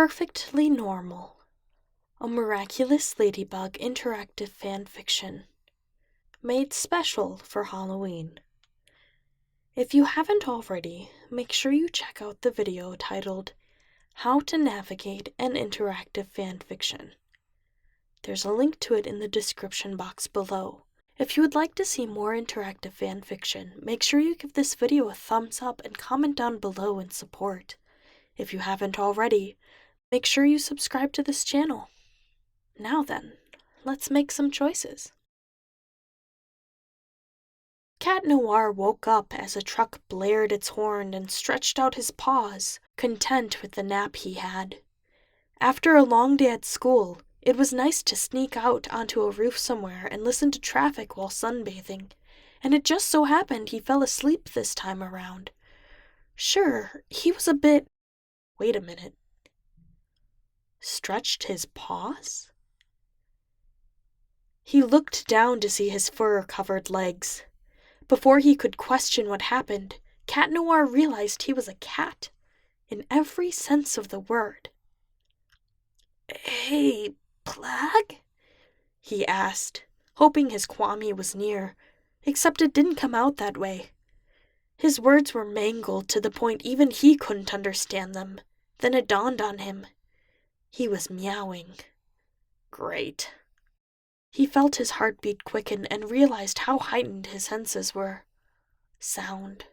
Perfectly Normal, a Miraculous Ladybug interactive fanfiction, made special for Halloween. If you haven't already, make sure you check out the video titled How to Navigate an Interactive Fanfiction. There's a link to it in the description box below. If you would like to see more interactive fanfiction, make sure you give this video a thumbs up and comment down below in support. If you haven't already, make sure you subscribe to this channel. Now then, let's make some choices. Cat Noir woke up as a truck blared its horn and stretched out his paws, content with the nap he had. After a long day at school, it was nice to sneak out onto a roof somewhere and listen to traffic while sunbathing, and it just so happened he fell asleep this time around. Sure, he was a bit... Wait a minute. Stretched his paws? He looked down to see his fur-covered legs. Before he could question what happened, Cat Noir realized he was a cat, in every sense of the word. "Hey, Plag?" he asked, hoping his Kwame was near, except it didn't come out that way. His words were mangled to the point even he couldn't understand them. Then it dawned on him. He was meowing. Great. He felt his heartbeat quicken and realized how heightened his senses were. Sound,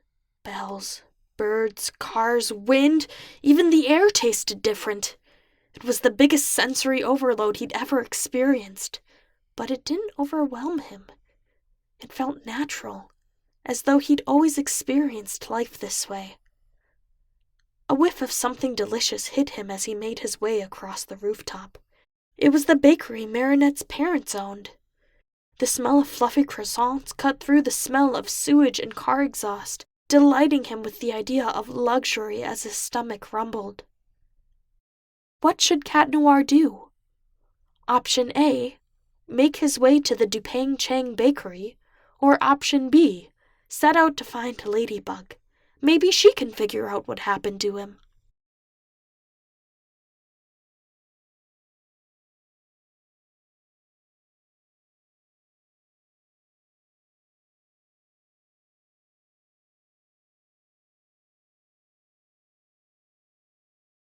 bells, birds, cars, wind, even the air tasted different. It was the biggest sensory overload he'd ever experienced, but it didn't overwhelm him. It felt natural, as though he'd always experienced life this way. A whiff of something delicious hit him as he made his way across the rooftop. It was the bakery Marinette's parents owned. The smell of fluffy croissants cut through the smell of sewage and car exhaust, delighting him with the idea of luxury as his stomach rumbled. What should Cat Noir do? Option A, make his way to the Dupang Chang bakery, or Option B, set out to find Ladybug. Maybe she can figure out what happened to him.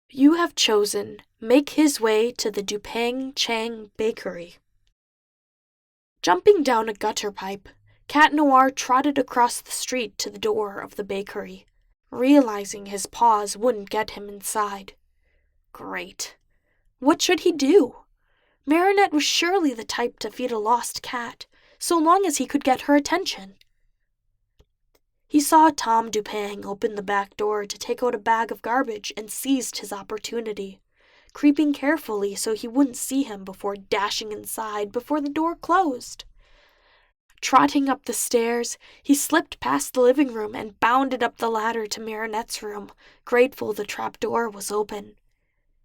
You have chosen make his way to the Dupang Chang bakery. Jumping down a gutter pipe, Cat Noir trotted across the street to the door of the bakery, realizing his paws wouldn't get him inside. Great. What should he do? Marinette was surely the type to feed a lost cat, so long as he could get her attention. He saw Tom Dupang open the back door to take out a bag of garbage and seized his opportunity, creeping carefully so he wouldn't see him before dashing inside before the door closed. Trotting up the stairs, he slipped past the living room and bounded up the ladder to Marinette's room, grateful the trap door was open.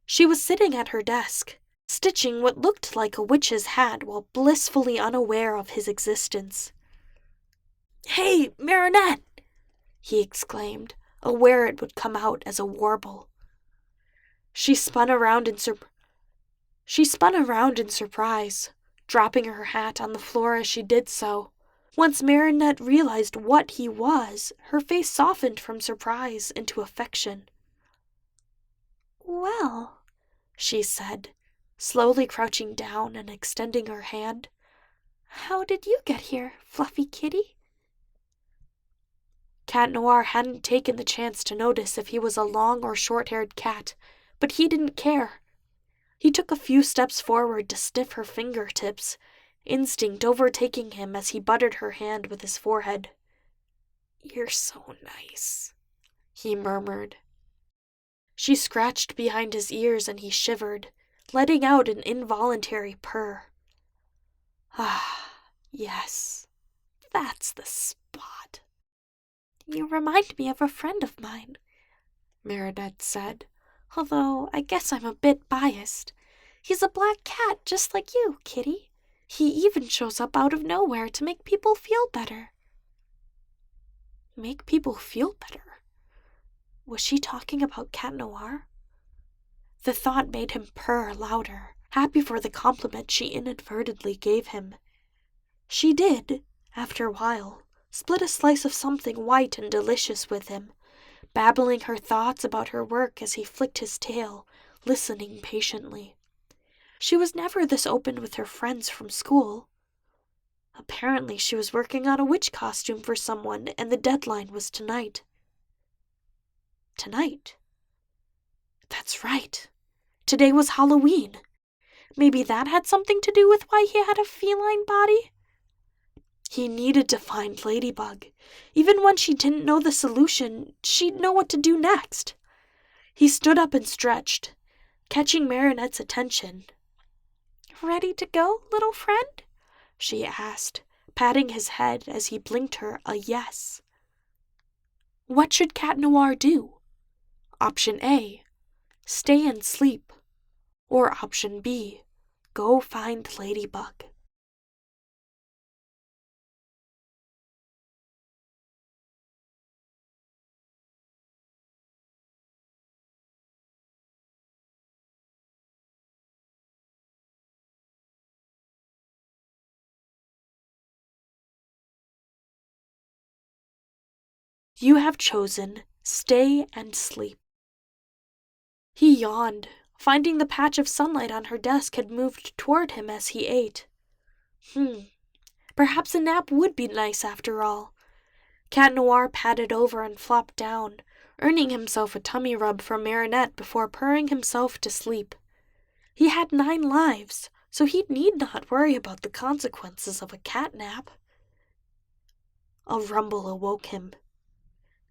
She was sitting at her desk, stitching what looked like a witch's hat while blissfully unaware of his existence. "Hey, Marinette!" he exclaimed, aware it would come out as a warble. She spun around in surprise, dropping her hat on the floor as she did so. Once Marinette realized what he was, her face softened from surprise into affection. "Well," she said, slowly crouching down and extending her hand. "How did you get here, fluffy kitty?" Cat Noir hadn't taken the chance to notice if he was a long or short-haired cat, but he didn't care. He took a few steps forward to sniff her fingertips, instinct overtaking him as he butted her hand with his forehead. "You're so nice," he murmured. She scratched behind his ears and he shivered, letting out an involuntary purr. Ah, yes, that's the spot. "You remind me of a friend of mine," Marinette said, "although I guess I'm a bit biased. He's a black cat just like you, kitty. He even shows up out of nowhere to make people feel better." Make people feel better? Was she talking about Cat Noir? The thought made him purr louder, happy for the compliment she inadvertently gave him. She did, after a while, split a slice of something white and delicious with him, babbling her thoughts about her work as he flicked his tail, listening patiently. She was never this open with her friends from school. Apparently she was working on a witch costume for someone, and the deadline was tonight. Tonight? That's right. Today was Halloween. Maybe that had something to do with why he had a feline body? He needed to find Ladybug. Even when she didn't know the solution, she'd know what to do next. He stood up and stretched, catching Marinette's attention. "Ready to go, little friend?" she asked, patting his head as he blinked her a yes. What should Cat Noir do? Option A, stay and sleep. Or option B, go find Ladybug. You have chosen stay and sleep. He yawned, finding the patch of sunlight on her desk had moved toward him as he ate. Perhaps a nap would be nice after all. Cat Noir padded over and flopped down, earning himself a tummy rub from Marinette before purring himself to sleep. He had 9 lives, so he need not worry about the consequences of a cat nap. A rumble awoke him.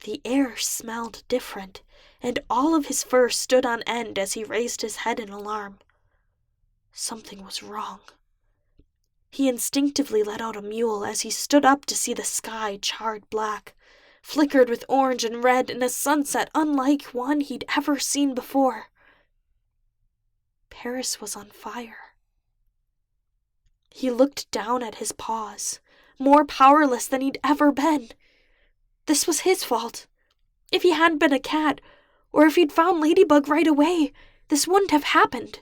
The air smelled different, and all of his fur stood on end as he raised his head in alarm. Something was wrong. He instinctively let out a mewl as he stood up to see the sky charred black, flickered with orange and red in a sunset unlike one he'd ever seen before. Paris was on fire. He looked down at his paws, more powerless than he'd ever been. This was his fault. If he hadn't been a cat, or if he'd found Ladybug right away, this wouldn't have happened.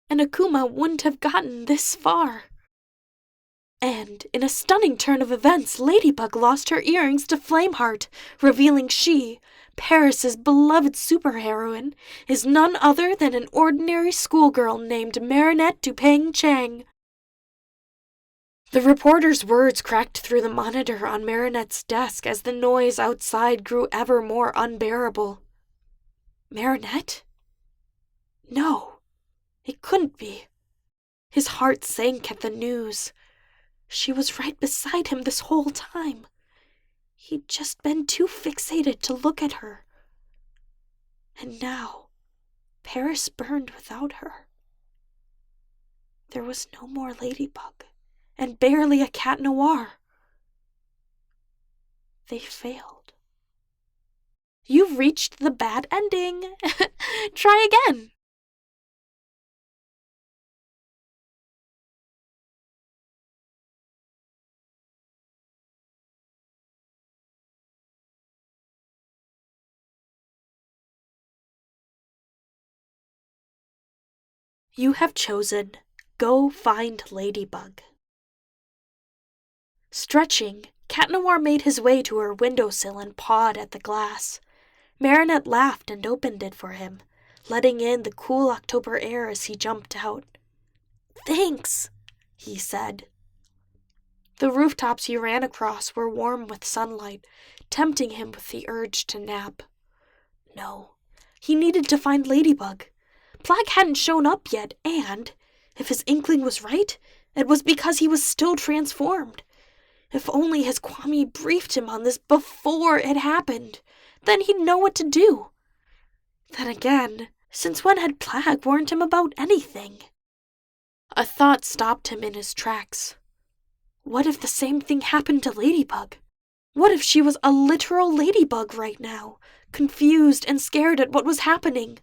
And Akuma wouldn't have gotten this far. And, in a stunning turn of events, Ladybug lost her earrings to Flameheart, revealing she, Paris's beloved superheroine, is none other than an ordinary schoolgirl named Marinette Dupang Chang. The reporter's words cracked through the monitor on Marinette's desk as the noise outside grew ever more unbearable. Marinette? No, it couldn't be. His heart sank at the news. She was right beside him this whole time. He'd just been too fixated to look at her. And now, Paris burned without her. There was no more Ladybug, and barely a Cat Noir. They failed. You've reached the bad ending. Try again. You have chosen go find Ladybug. Stretching, Cat Noir made his way to her windowsill and pawed at the glass. Marinette laughed and opened it for him, letting in the cool October air as he jumped out. Thanks, he said. The rooftops he ran across were warm with sunlight, tempting him with the urge to nap. No, he needed to find Ladybug. Black hadn't shown up yet, and, if his inkling was right, it was because he was still transformed. If only his Kwame briefed him on this before it happened, then he'd know what to do. Then again, since when had Plague warned him about anything? A thought stopped him in his tracks. What if the same thing happened to Ladybug? What if she was a literal ladybug right now, confused and scared at what was happening?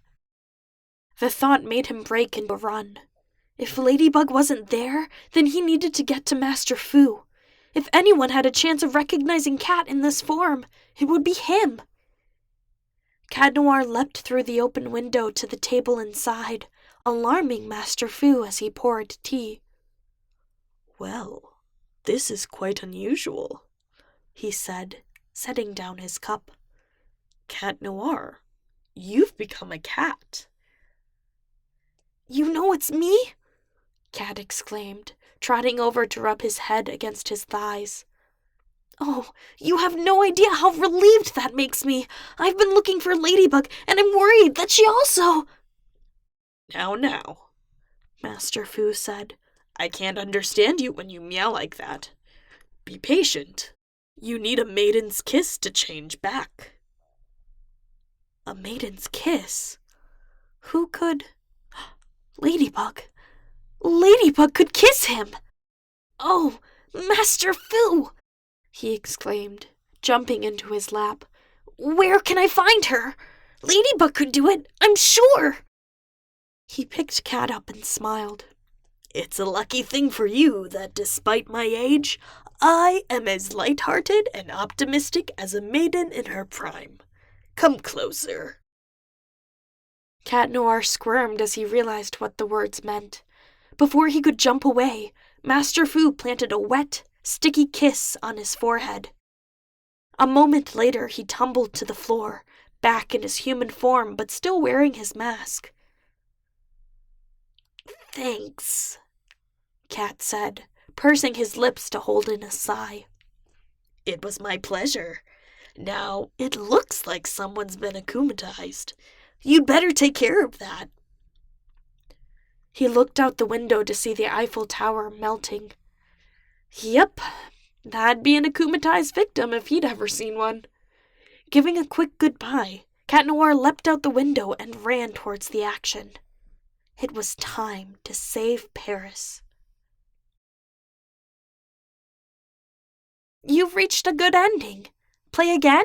The thought made him break into a run. If Ladybug wasn't there, then he needed to get to Master Foo. If anyone had a chance of recognizing Cat in this form, it would be him. Cat Noir leapt through the open window to the table inside, alarming Master Foo as he poured tea. "Well, this is quite unusual," he said, setting down his cup. "Cat Noir, you've become a cat." "You know it's me?" Cat exclaimed, trotting over to rub his head against his thighs. "Oh, you have no idea how relieved that makes me. I've been looking for Ladybug, and I'm worried that she also—" Now, Master Foo said. "I can't understand you when you meow like that. Be patient. You need a maiden's kiss to change back." A maiden's kiss? Who could— Ladybug! Ladybug could kiss him! "Oh, Master Foo!" he exclaimed, jumping into his lap. "Where can I find her? Ladybug could do it, I'm sure!" He picked Cat up and smiled. "It's a lucky thing for you that despite my age, I am as light-hearted and optimistic as a maiden in her prime. Come closer." Cat Noir squirmed as he realized what the words meant. Before he could jump away, Master Foo planted a wet, sticky kiss on his forehead. A moment later, he tumbled to the floor, back in his human form but still wearing his mask. "Thanks," Cat said, pursing his lips to hold in a sigh. "It was my pleasure. Now, it looks like someone's been akumatized. You'd better take care of that." He looked out the window to see the Eiffel Tower melting. Yep, that'd be an akumatized victim if he'd ever seen one. Giving a quick goodbye, Cat Noir leapt out the window and ran towards the action. It was time to save Paris. You've reached a good ending. Play again?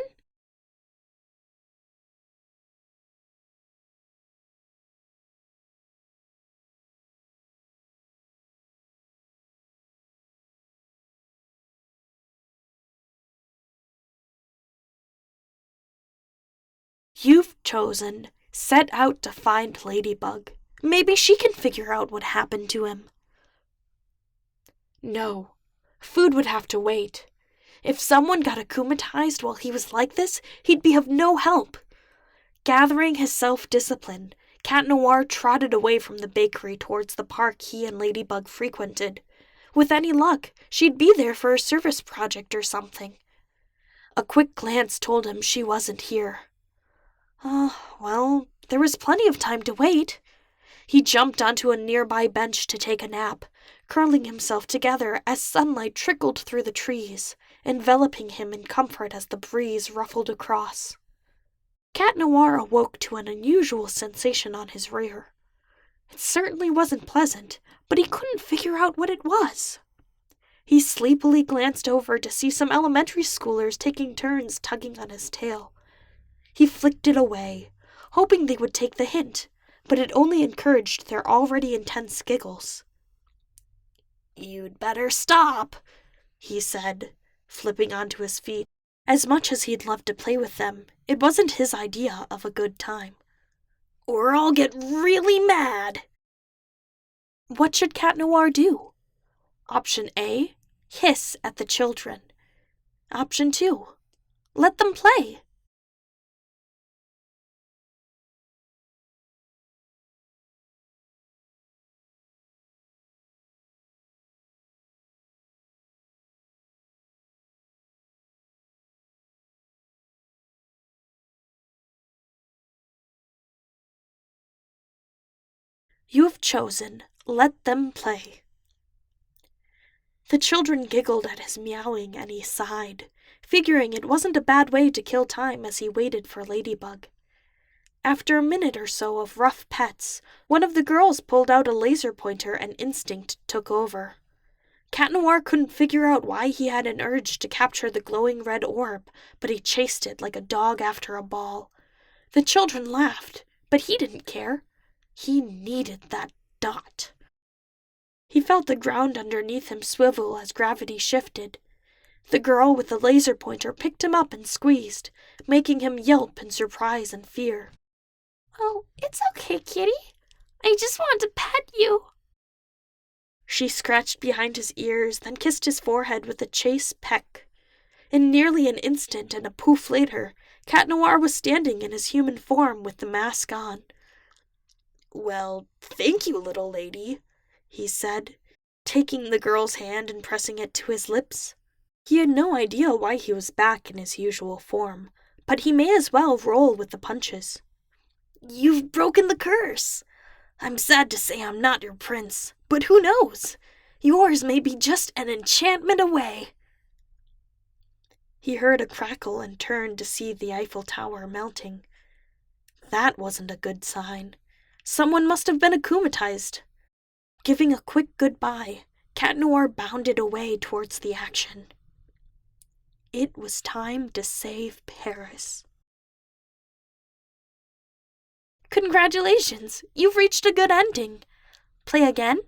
You've chosen Set Out to Find Ladybug. Maybe she can figure out what happened to him. No, food would have to wait. If someone got akumatized while he was like this, he'd be of no help. Gathering his self-discipline, Cat Noir trotted away from the bakery towards the park he and Ladybug frequented. With any luck, she'd be there for a service project or something. A quick glance told him she wasn't here. Well, there was plenty of time to wait. He jumped onto a nearby bench to take a nap, curling himself together as sunlight trickled through the trees, enveloping him in comfort as the breeze ruffled across. Cat Noir awoke to an unusual sensation on his rear. It certainly wasn't pleasant, but he couldn't figure out what it was. He sleepily glanced over to see some elementary schoolers taking turns tugging on his tail. He flicked it away, hoping they would take the hint, but it only encouraged their already intense giggles. "You'd better stop," he said, flipping onto his feet. As much as he'd love to play with them, it wasn't his idea of a good time. "Or I'll get really mad." What should Cat Noir do? Option A, hiss at the children. Option 2, let them play. You have chosen let them play. The children giggled at his meowing and he sighed, figuring it wasn't a bad way to kill time as he waited for Ladybug. After a minute or so of rough pets, one of the girls pulled out a laser pointer and instinct took over. Cat Noir couldn't figure out why he had an urge to capture the glowing red orb, but he chased it like a dog after a ball. The children laughed, but he didn't care. He needed that dot. He felt the ground underneath him swivel as gravity shifted. The girl with the laser pointer picked him up and squeezed, making him yelp in surprise and fear. Oh, it's okay, kitty. I just wanted to pet you. She scratched behind his ears, then kissed his forehead with a chaste peck. In nearly an instant and a poof later, Cat Noir was standing in his human form with the mask on. Well, thank you, little lady, he said, taking the girl's hand and pressing it to his lips. He had no idea why he was back in his usual form, but he may as well roll with the punches. You've broken the curse. I'm sad to say I'm not your prince, but who knows? Yours may be just an enchantment away. He heard a crackle and turned to see the Eiffel Tower melting. That wasn't a good sign. Someone must have been akumatized. Giving a quick goodbye, Cat Noir bounded away towards the action. It was time to save Paris. Congratulations! You've reached a good ending. Play again?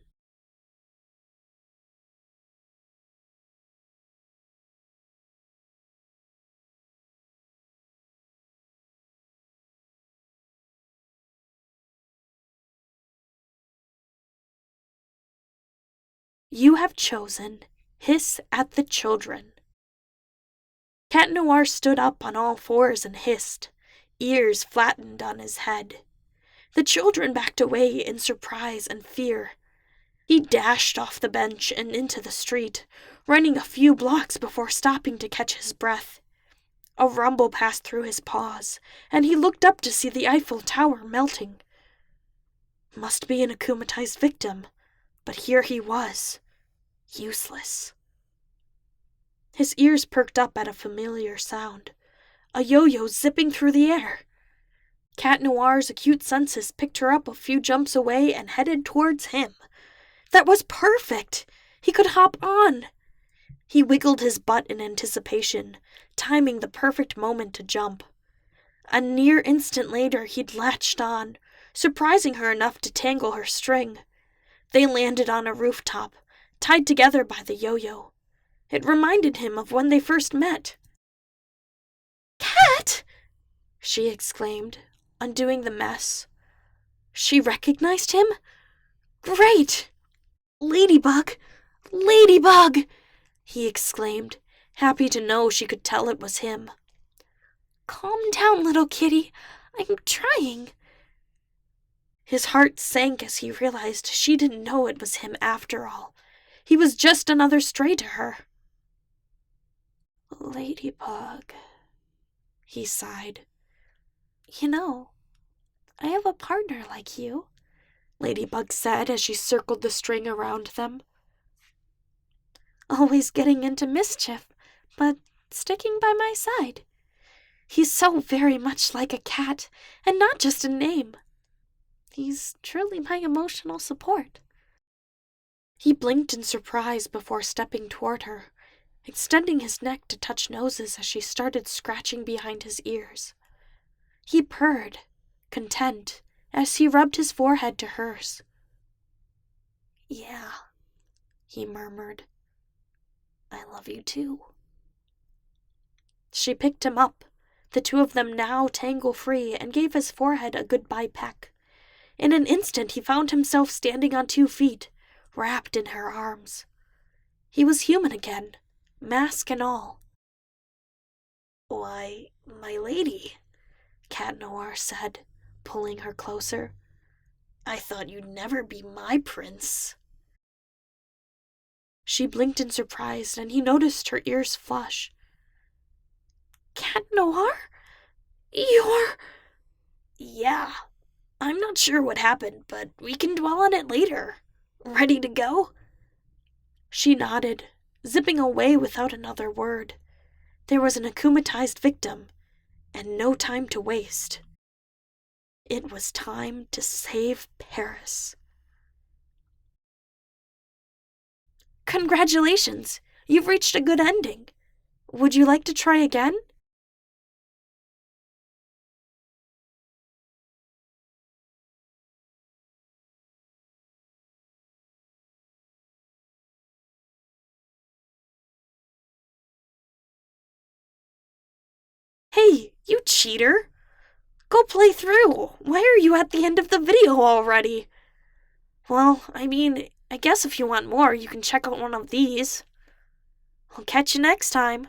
You have chosen Hiss at the Children. Cat Noir stood up on all fours and hissed, ears flattened on his head. The children backed away in surprise and fear. He dashed off the bench and into the street, running a few blocks before stopping to catch his breath. A rumble passed through his paws, and he looked up to see the Eiffel Tower melting. Must be an akumatized victim, but here he was, useless. His ears perked up at a familiar sound, a yo-yo zipping through the air. Cat Noir's acute senses picked her up a few jumps away and headed towards him. That was perfect! He could hop on! He wiggled his butt in anticipation, timing the perfect moment to jump. A near instant later, he'd latched on, surprising her enough to tangle her string. They landed on a rooftop, tied together by the yo-yo. It reminded him of when they first met. Cat! She exclaimed, undoing the mess. She recognized him? Great! Ladybug! Ladybug! He exclaimed, happy to know she could tell it was him. Calm down, little kitty. I'm trying. His heart sank as he realized she didn't know it was him after all. He was just another stray to her. Ladybug, he sighed. You know, I have a partner like you, Ladybug said as she circled the string around them. Always getting into mischief, but sticking by my side. He's so very much like a cat, and not just a name. He's truly my emotional support. He blinked in surprise before stepping toward her, extending his neck to touch noses as she started scratching behind his ears. He purred, content, as he rubbed his forehead to hers. Yeah, he murmured. I love you too. She picked him up, the two of them now tangle-free, and gave his forehead a goodbye peck. In an instant he found himself standing on 2 feet, wrapped in her arms. He was human again, mask and all. Why, my lady, Cat Noir said, pulling her closer. I thought you'd never be my prince. She blinked in surprise, and he noticed her ears flush. Cat Noir? You're... Yeah, I'm not sure what happened, but we can dwell on it later. Ready to go? She nodded, zipping away without another word. There was an akumatized victim, and no time to waste. It was time to save Paris. Congratulations! You've reached a good ending. Would you like to try again? Hey, you cheater! Go play through! Why are you at the end of the video already? Well, I guess if you want more, you can check out one of these. I'll catch you next time.